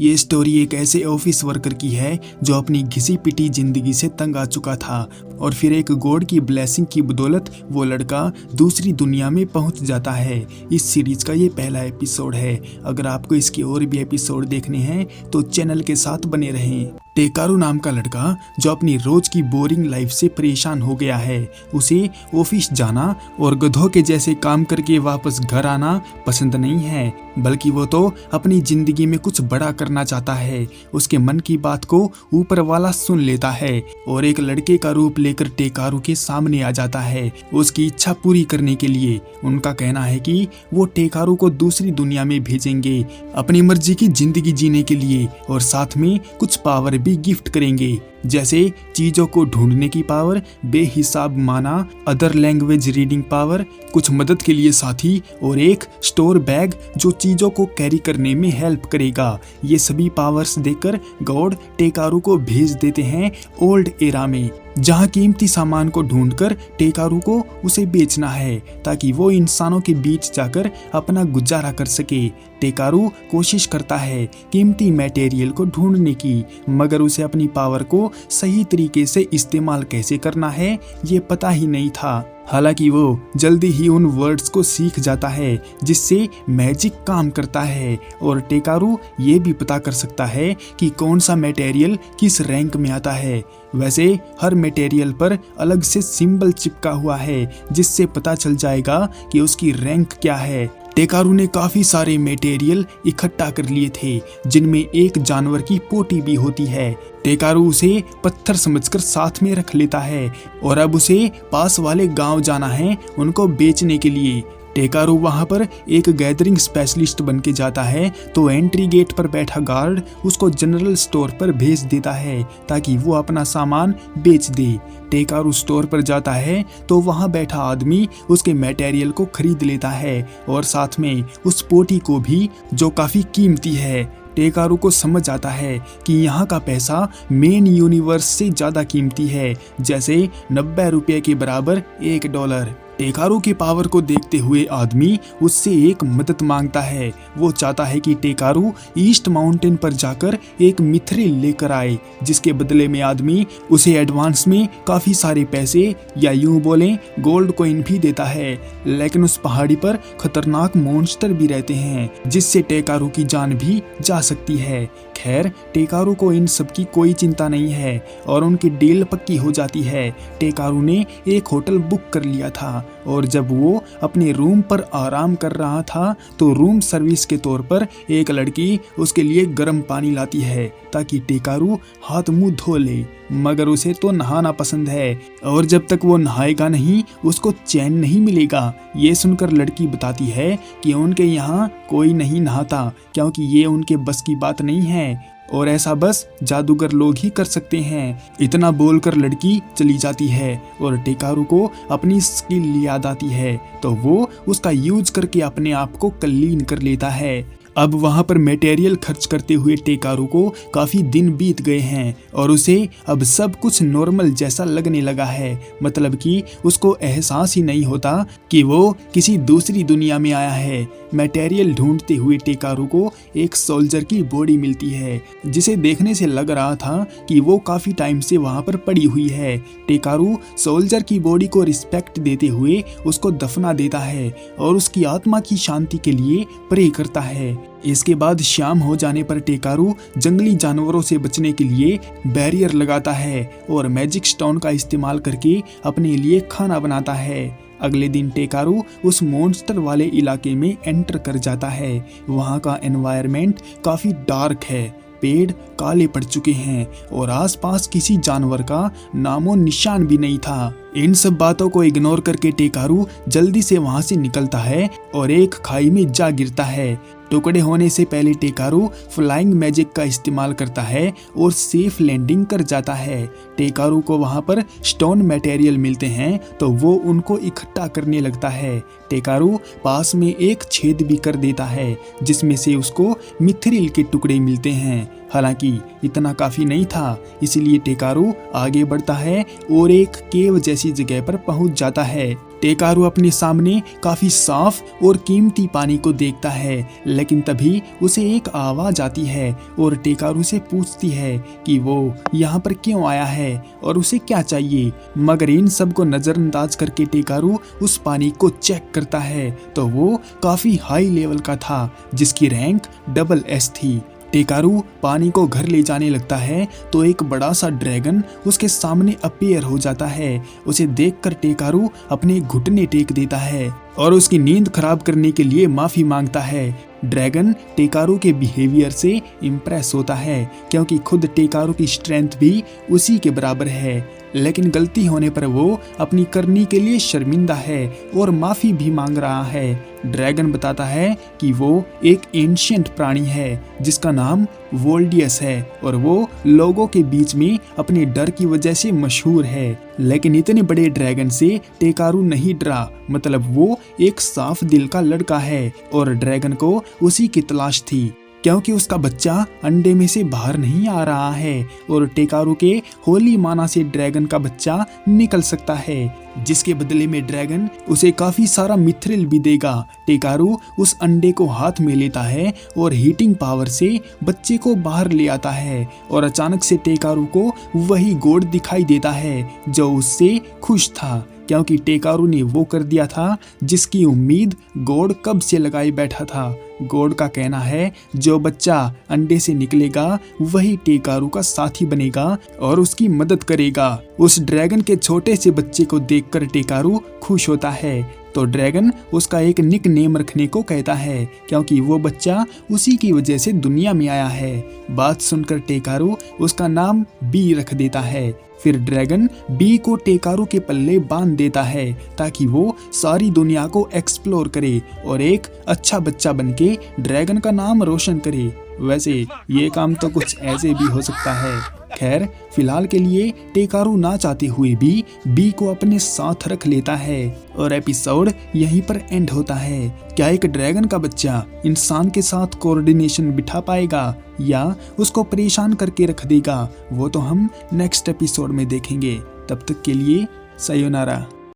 ये स्टोरी एक ऐसे ऑफिस वर्कर की है जो अपनी घिसी पिटी जिंदगी से तंग आ चुका था और फिर एक गॉड की ब्लेसिंग की बदौलत वो लड़का दूसरी दुनिया में पहुंच जाता है। इस सीरीज का ये पहला एपिसोड है। अगर आपको इसके और भी एपिसोड देखने हैं तो चैनल के साथ बने रहें। टेकारू नाम का लड़का जो अपनी रोज की बोरिंग लाइफ से परेशान हो गया है, उसे ऑफिस जाना और गधों के जैसे काम करके वापस घर आना पसंद नहीं है, बल्कि वो तो अपनी जिंदगी में कुछ बड़ा करना चाहता है। उसके मन की बात को ऊपर वाला सुन लेता है और एक लड़के का रूप लेकर टेकारू के सामने आ जाता है उसकी इच्छा पूरी करने के लिए। उनका कहना है कि वो टेकारू को दूसरी दुनिया में भेजेंगे अपनी मर्जी की जिंदगी जीने के लिए और साथ में कुछ पावर भी गिफ्ट करेंगे, जैसे चीजों को ढूंढने की पावर, बेहिसाब माना, अदर लैंग्वेज रीडिंग पावर, कुछ मदद के लिए साथी और एक स्टोर बैग जो चीजों को कैरी करने में हेल्प करेगा। ये सभी पावर्स देकर गॉड टेकारू को भेज देते हैं ओल्ड एरा में, जहाँ कीमती सामान को ढूंढकर टेकारू को उसे बेचना है ताकि वो इंसानों के बीच जाकर अपना गुजारा कर सके। टेकारू कोशिश करता है कीमती मटेरियल को ढूंढने की, मगर उसे अपनी पावर को सही तरीके से इस्तेमाल कैसे करना है ये पता ही नहीं था। हालांकि वो जल्दी ही उन वर्ड्स को सीख जाता है जिससे मैजिक काम करता है और टेकारू ये भी पता कर सकता है कि कौन सा मटेरियल किस रैंक में आता है। वैसे हर मटेरियल पर अलग से सिंबल चिपका हुआ है जिससे पता चल जाएगा कि उसकी रैंक क्या है। टेकारू ने काफी सारे मटेरियल इकट्ठा कर लिए थे जिनमें एक जानवर की पोटी भी होती है। टेकारू उसे पत्थर समझकर साथ में रख लेता है और अब उसे पास वाले गांव जाना है उनको बेचने के लिए। टेकारू वहां पर एक गैदरिंग स्पेशलिस्ट बन के जाता है तो एंट्री गेट पर बैठा गार्ड उसको जनरल स्टोर पर भेज देता है ताकि वो अपना सामान बेच दे। टेकारू स्टोर पर जाता है तो वहां बैठा आदमी उसके मटेरियल को खरीद लेता है और साथ में उस पोटी को भी, जो काफी कीमती है। टेकारू को समझ आता है कि यहाँ का पैसा मेन यूनिवर्स से ज्यादा कीमती है, जैसे 90 रुपये के बराबर $1। टेकारू की पावर को देखते हुए आदमी उससे एक मदद मांगता है। वो चाहता है कि टेकारू ईस्ट माउंटेन पर जाकर एक मिथ्रिल लेकर आए, जिसके बदले में आदमी उसे एडवांस में काफी सारे पैसे या यूं बोलें गोल्ड कॉइन भी देता है। लेकिन उस पहाड़ी पर खतरनाक मॉन्स्टर भी रहते हैं जिससे टेकारू की जान भी जा सकती है। खैर, टेकारू को इन सब की कोई चिंता नहीं है और उनकी डील पक्की हो जाती है। टेकारू ने एक होटल बुक कर लिया था और जब वो अपने रूम पर आराम कर रहा था तो रूम सर्विस के तौर पर एक लड़की उसके लिए गर्म पानी लाती है ताकि टेकारू हाथ मुंह धो ले, मगर उसे तो नहाना पसंद है और जब तक वो नहाएगा नहीं उसको चैन नहीं मिलेगा। ये सुनकर लड़की बताती है कि उनके यहाँ कोई नहीं नहाता क्योंकि ये उनके बस की बात नहीं है और ऐसा बस जादूगर लोग ही कर सकते हैं। इतना बोलकर लड़की चली जाती है और टेकारू को अपनी स्किल याद आती है तो वो उसका यूज करके अपने आप को क्लीन कर लेता है। अब वहां पर मटेरियल खर्च करते हुए टेकारू को काफी दिन बीत गए हैं और उसे अब सब कुछ नॉर्मल जैसा लगने लगा है। मतलब कि उसको एहसास ही नहीं होता कि वो किसी दूसरी दुनिया में आया है। मटेरियल ढूंढते हुए टेकारू को एक सोल्जर की बॉडी मिलती है जिसे देखने से लग रहा था कि वो काफी टाइम से वहां पर पड़ी हुई है। टेकारू सोल्जर की बॉडी को रिस्पेक्ट देते हुए उसको दफना देता है और उसकी आत्मा की शांति के लिए प्रे करता है। इसके बाद शाम हो जाने पर टेकारू जंगली जानवरों से बचने के लिए बैरियर लगाता है और मैजिक स्टोन का इस्तेमाल करके अपने लिए खाना बनाता है। अगले दिन टेकारू उस मॉन्स्टर वाले इलाके में एंटर कर जाता है। वहाँ का एनवायरनमेंट काफी डार्क है, पेड़ काले पड़ चुके हैं और आसपास किसी जानवर का नामो निशान भी नहीं था। इन सब बातों को इग्नोर करके टेकारू जल्दी से वहां से निकलता है और एक खाई में जा गिरता है। टुकड़े होने से पहले टेकारू फ्लाइंग मैजिक का इस्तेमाल करता है और सेफ लैंडिंग कर जाता है। टेकारू को वहां पर स्टोन मटेरियल मिलते हैं तो वो उनको इकट्ठा करने लगता है। टेकारू पास में एक छेद भी कर देता है जिसमें से उसको मिथ्रिल के टुकड़े मिलते हैं। हालांकि इतना काफी नहीं था, इसलिए टेकारू आगे बढ़ता है और एक केव जैसी जगह पर पहुंच जाता है। टेकारू अपने सामने काफी साफ और कीमती पानी को देखता है, लेकिन तभी उसे एक आवाज आती है और टेकारू से पूछती है कि वो यहाँ पर क्यों आया है और उसे क्या चाहिए। मगर इन सब को नजरअंदाज करके टेकारू उस पानी को चेक करता है तो वो काफी हाई लेवल का था, जिसकी रैंक SS थी। टेकारू पानी को घर ले जाने लगता है तो एक बड़ा सा ड्रैगन उसके सामने अपीयर हो जाता है। उसे देखकर टेकारू अपने घुटने टेक देता है और उसकी नींद खराब करने के लिए माफी मांगता है। ड्रैगन टेकारू के बिहेवियर से इम्प्रेस होता है, क्योंकि खुद टेकारू की स्ट्रेंथ भी उसी के बराबर है। लेकिन गलती होने पर वो अपनी करनी के लिए शर्मिंदा है और माफी भी मांग रहा है। ड्रैगन बताता है कि वो एक एंशिएंट प्राणी है जिसका नाम वोल्डियस है और वो लोगों के बीच में अपने डर की वजह से मशहूर है। लेकिन इतने बड़े ड्रैगन से टेकारू नहीं डरा, मतलब वो एक साफ दिल का लड़का है और ड्रैगन को उसी की तलाश थी, क्योंकि उसका बच्चा अंडे में से बाहर नहीं आ रहा है और टेकारू के होली माना से ड्रैगन का बच्चा निकल सकता है, जिसके बदले में ड्रैगन उसे काफी सारा मिथ्रिल भी देगा। टेकारू उस अंडे को हाथ में लेता है और हीटिंग पावर से बच्चे को बाहर ले आता है और अचानक से टेकारू को वही गोड दिखाई देता है जो उससे खुश था, क्योंकि टेकारू ने वो कर दिया था जिसकी उम्मीद गोड कब से लगाए बैठा था। गोड का कहना है जो बच्चा अंडे से निकलेगा वही टेकारू का साथी बनेगा और उसकी मदद करेगा। उस ड्रैगन के छोटे से बच्चे को देखकर टेकारू खुश होता है तो ड्रैगन उसका एक निक नेम रखने को कहता है, क्योंकि वो बच्चा उसी की वजह से दुनिया में आया है। बात सुनकर टेकारू उसका नाम बी रख देता है। फिर ड्रैगन बी को टेकारू के पल्ले बांध देता है ताकि वो सारी दुनिया को एक्सप्लोर करे और एक अच्छा बच्चा बनके ड्रैगन का नाम रोशन करे। वैसे ये काम तो कुछ ऐसे भी हो सकता है। खैर, फिलहाल के लिए टेकारू ना चाहते हुए भी बी को अपने साथ रख लेता है और एपिसोड यहीं पर एंड होता है। क्या एक ड्रैगन का बच्चा इंसान के साथ कोऑर्डिनेशन बिठा पाएगा या उसको परेशान करके रख देगा, वो तो हम नेक्स्ट एपिसोड में देखेंगे। तब तक के लिए सायोनारा।